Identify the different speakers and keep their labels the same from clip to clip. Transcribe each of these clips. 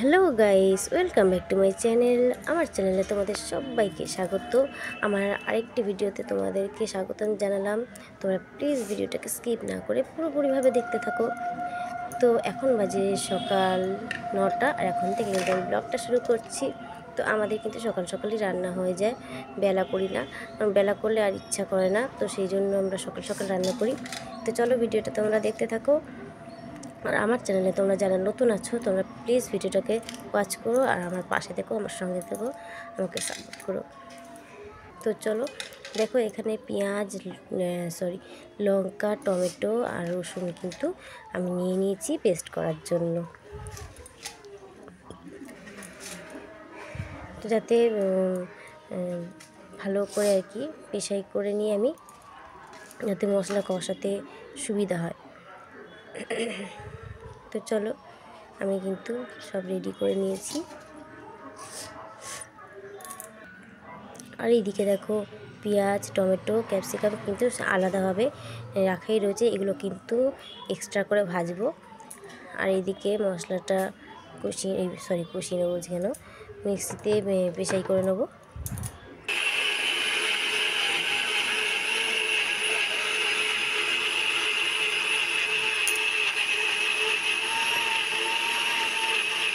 Speaker 1: Hello guys, welcome back to my channel. আমার চ্যানেলে তোমাদের সবাইকে স্বাগত। আমার আরেকটি ভিডিওতে তোমাদেরকে স্বাগতম জানালাম। তোমরা প্লিজ ভিডিওটাকে স্কিপ না করে পুরোপুরিভাবে দেখতে থাকো। তো এখন বাজে সকাল 9টা, আর এখন থেকে কিন্তু আমি ব্লগটা শুরু করছি। তো আমাদের কিন্তু সকাল সকালই রান্না হয়ে যায়, বেলা করি না, কারণ বেলা করলে আর ইচ্ছা করে না। তো সেই জন্য আমরা সকাল সকাল রান্না করি। তো চলো ভিডিওটা তোমরা দেখতে থাকো। আর আমার চ্যানেলে তোমরা যারা নতুন আছো, তোমরা প্লিজ ভিডিওটাকে ওয়াচ করো আর আমার পাশে থেকো, আমার সঙ্গে থেকো, আমাকে সাপোর্ট করো। তো চলো দেখো, এখানে পেঁয়াজ, লঙ্কা, টমেটো আর রসুন কিন্তু আমি নিয়ে নিয়েছি পেস্ট করার জন্য। তো যাতে ভালো করে আর কি পেশাই করে নিয়ে আমি, যাতে মশলা কষাতে সুবিধা হয়। তো চলো, আমি কিন্তু সব রেডি করে নিয়েছি। আর এইদিকে দেখো, পেঁয়াজ, টমেটো, ক্যাপসিকাম কিন্তু আলাদাভাবে রাখাই রয়েছে, এগুলো কিন্তু এক্সট্রা করে ভাজবো। আর এইদিকে মশলাটা কষিয়ে নেবো, কেন মিক্সিতে পেশাই করে নেবো।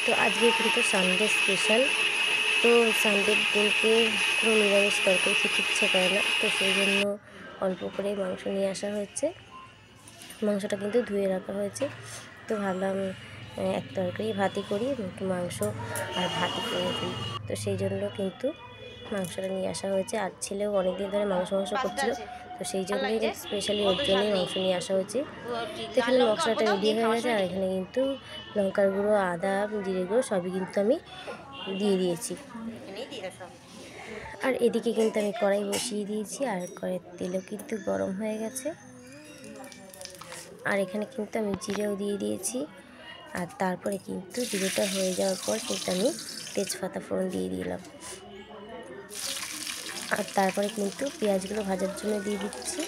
Speaker 1: তো আজকে কিন্তু সানডে স্পেশাল। তো সানডের দিনকে কোনো নিরামিষ তরকারি খেতে ইচ্ছে করে না, তো সেই জন্য অল্প করে মাংস নিয়ে আসা হয়েছে। মাংসটা কিন্তু ধুয়ে রাখা হয়েছে। তো ভাবলাম এক তরকারি ভাতই করি, একটু মাংস আর ভাতই করে দিই। তো সেই জন্য কিন্তু মাংসটা নিয়ে আসা হয়েছে। আর ছেলেও অনেক দিন ধরে মাংস করছিল, তো সেই জন্যই স্পেশালি ওর জন্যই মাংস নিয়ে আসা হয়েছে। তো এখানে মশলাটা রেডি হয়ে গেছে, আর এখানে কিন্তু লঙ্কার গুঁড়ো, আদা, জিরে গুঁড়ো সবই কিন্তু আমি দিয়ে দিয়েছি। আর এদিকে কিন্তু আমি কড়াই বসিয়ে দিয়েছি, আর কড়াইয়ের তেলও কিন্তু গরম হয়ে গেছে। আর এখানে কিন্তু আমি জিরেও দিয়ে দিয়েছি। আর তারপরে কিন্তু জিরেটা হয়ে যাওয়ার পর কিন্তু আমি তেজপাতা ফোড়ন দিয়ে দিলাম। আর তারপরে কিন্তু পেঁয়াজগুলো ভাজার জন্য দিয়ে দিচ্ছি।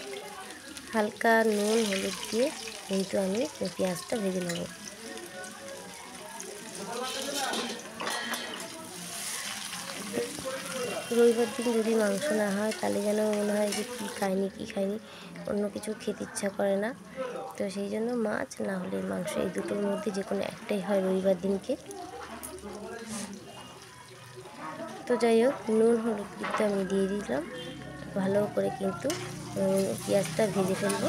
Speaker 1: হালকা নুন হলুদ দিয়ে কিন্তু আমি পেঁয়াজটা ভেজে নেব। রবিবার দিন যদি মাংস না হয়, তাহলে যেন মনে হয় যে কী খাইনি, অন্য কিছু খেতে ইচ্ছা করে না। তো সেই জন্য মাছ না হলে মাংস, এই দুটোর মধ্যে যে কোনো একটাই হয় রবিবার দিনকে। তো যাই হোক, নুন হলুদ কিন্তু আমি দিয়ে দিলাম। ভালো করে কিন্তু পেঁয়াজটা ভেজে ফেলবো।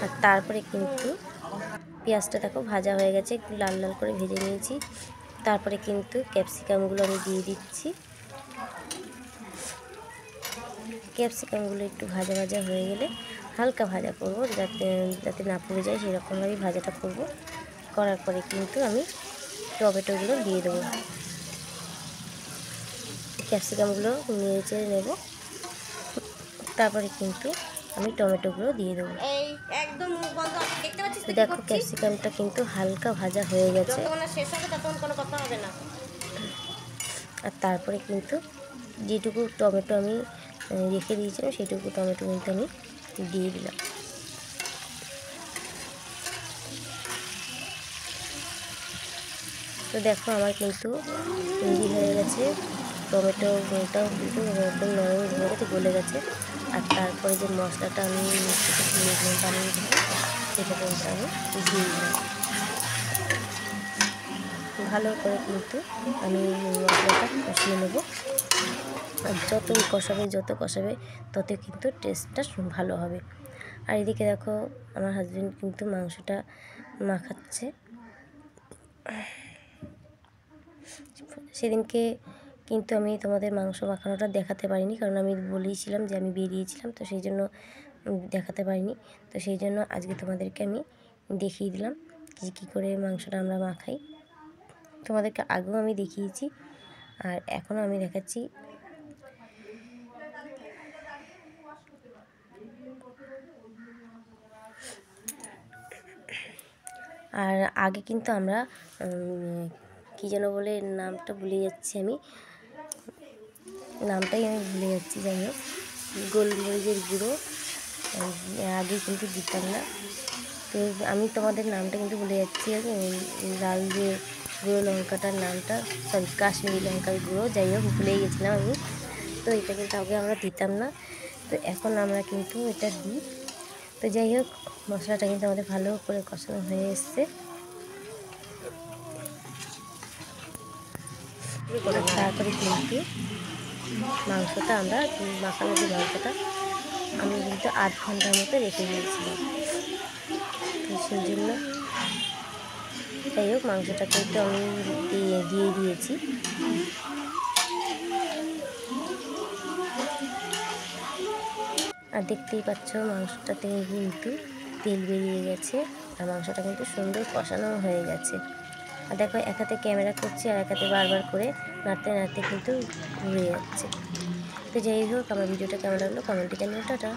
Speaker 1: আর তারপরে কিন্তু পেঁয়াজটা দেখো ভাজা হয়ে গেছে, একটু লাল লাল করে ভেজে নিয়েছি। তারপরে কিন্তু ক্যাপসিকামগুলো আমি দিয়ে দিচ্ছি। ক্যাপসিকামগুলো একটু ভাজা ভাজা হয়ে গেলে, হালকা ভাজা করব, যাতে না পুড়ে যায়, সেরকমভাবেই ভাজাটা করব। করার পরে কিন্তু আমি টমেটোগুলো দিয়ে দেবো। ক্যাপসিকামগুলো নেড়ে চেড়ে নেব, তারপরে কিন্তু আমি টমেটোগুলো দিয়ে দেবো। দেখো, ক্যাপসিকামটা কিন্তু হালকা ভাজা হয়ে গেছে। আর তারপরে কিন্তু যেটুকু টমেটো আমি রেখে দিয়েছিলাম, সেটুকু টমেটো কিন্তু আমি দিয়ে দিলাম। তো দেখো, আমার কিন্তু রেডি হয়ে গেছে। টমেটোটাও কিন্তু একদম নরম হয়ে গেছে, গলে গেছে। আর তারপরে যে মশলাটা আমি বানিয়ে দিলাম, সেটা কিন্তু আমি দিয়ে দিলাম। ভালো করে কিন্তু আমি মশলাটা কষিয়ে নেব। আর যত কষাবে তত কিন্তু টেস্টটা ভালো হবে। আর এদিকে দেখো, আমার হাজব্যান্ড কিন্তু মাংসটা মাখাচ্ছে। সেদিনকে কিন্তু আমি তোমাদের মাংস মাখানোটা দেখাতে পারিনি, কারণ আমি বলেইছিলাম যে আমি বেরিয়েছিলাম, তো সেই জন্য দেখাতে পারিনি। তো সেই জন্য আজকে তোমাদেরকে আমি দেখিয়ে দিলাম কী করে মাংসটা আমরা মাখাই। তোমাদেরকে আগেও আমি দেখিয়েছি, আর এখনও আমি দেখাচ্ছি। আর আগে কিন্তু আমরা কী যেন বলে, নামটা ভুলে যাচ্ছি আমি, নামটাই আমি ভুলে যাচ্ছি। যাই হোক, গোলমরিচের গুঁড়ো আগে কিন্তু দিতাম না। তো আমি তোমাদের নামটা কিন্তু ভুলে যাচ্ছি। লাল যে গুঁড়ো লঙ্কাটার নামটা, সরি কাশ্মীরি লঙ্কার গুঁড়ো, যাই হোক ভুলেই গেছিলাম আমি। তো এটা কিন্তু আগে আমরা দিতাম না, তো এখন আমরা কিন্তু এটা দিই। তো যাই হোক, মশলাটা কিন্তু আমাদের ভালো করে কষানো হয়ে এসছে। তারপরে কিন্তু মাংসটা আমরা মাখানো যে মাংসটা আমি কিন্তু 8 ঘন্টার মতো রেখে দিয়েছিলাম। তো সেই জন্য যাই হোক, মাংসটা কিন্তু আমি দিয়ে দিয়েছি। আর দেখতেই পাচ্ছ মাংসটা থেকে কিন্তু তেল বেরিয়ে গেছে, আর মাংসটা কিন্তু সুন্দর কষানো হয়ে গেছে। আর দেখো, এক হাতে ক্যামেরা করছি আর এক হাতে বারবার করে নাড়তে নাড়তে কিন্তু ঘুরে যাচ্ছে। তো যাই হোক, আমার ভিডিওটা কেমন লাগলো কমেন্টে জানিও। টাটা।